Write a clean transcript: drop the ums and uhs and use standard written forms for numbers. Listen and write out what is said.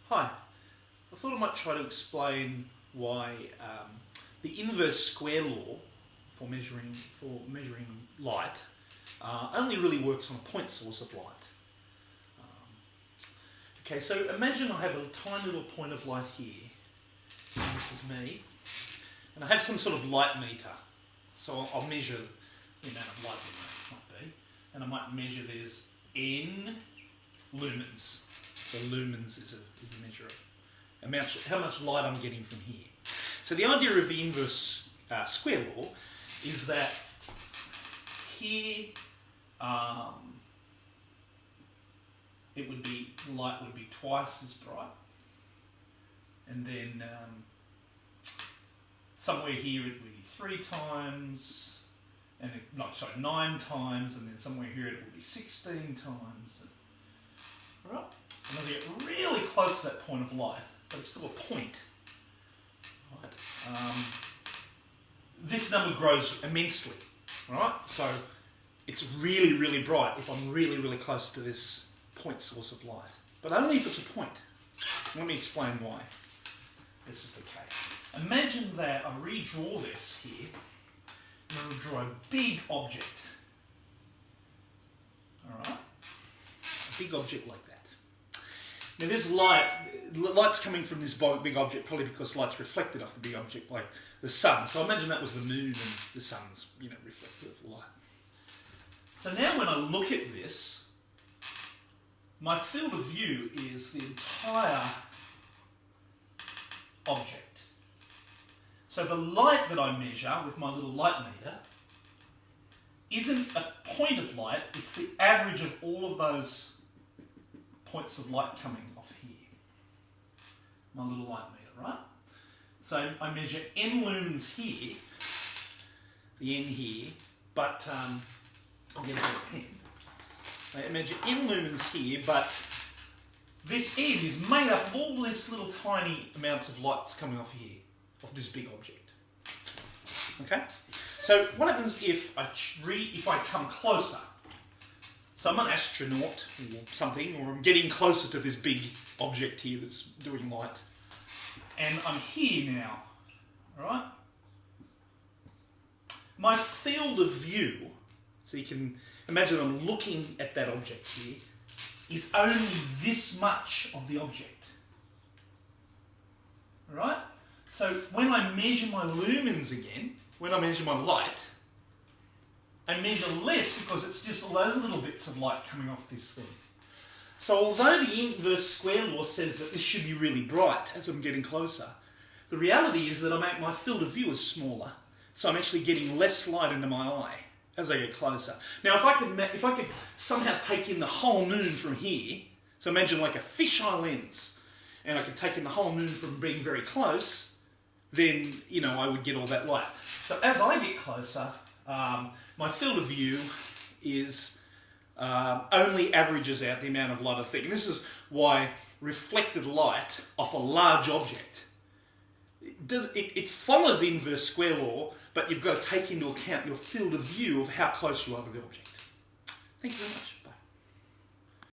Hi, I thought I might try to explain why the inverse square law for measuring light only really works on a point source of light. Okay, so imagine I have a tiny little point of light here, and this is me, and I have some sort of light meter, so I'll measure the amount of light that might be, and I might measure there's n lumens. So lumens is a measure of how much light I'm getting from here. So the idea of the inverse square law is that here light would be twice as bright, and then somewhere here it would be 3 times, and 9 times, and then somewhere here it would be 16 times. Right? And as I get really close to that point of light, but it's still a point, right? This number grows immensely, right? So it's really, really bright if I'm really, really close to this point source of light, but only if it's a point. Let me explain why this is the case. Imagine that I redraw this here, and I draw a big object, all right? A big object like that. Now this light's coming from this big object probably because light's reflected off the big object like the sun. So imagine that was the moon and the sun's, reflected of the light. So now when I look at this, my field of view is the entire object. So the light that I measure with my little light meter isn't a point of light, it's the average of all of those points of light coming off here. My little light meter, right? So I measure n lumens here, the n here, but I'll get a pen. I measure n lumens here, but this n is made up of all these little tiny amounts of lights coming off here, off this big object. Okay? So what happens if I come closer? So I'm an astronaut or something, or I'm getting closer to this big object here that's doing light. And I'm here now, alright? My field of view, so you can imagine I'm looking at that object here, is only this much of the object. Alright? So when I measure my lumens again, when I measure my light, I measure less because it's just all those little bits of light coming off this thing. So although the inverse square law says that this should be really bright as I'm getting closer, the reality is that my field of view is smaller, so I'm actually getting less light into my eye as I get closer. Now if I could somehow take in the whole moon from here, so imagine like a fisheye lens, and I could take in the whole moon from being very close, then I would get all that light. So as I get closer, my field of view is only averages out the amount of light I think. And this is why reflected light off a large object, it follows the inverse square law, but you've got to take into account your field of view of how close you are to the object. Thank you very much.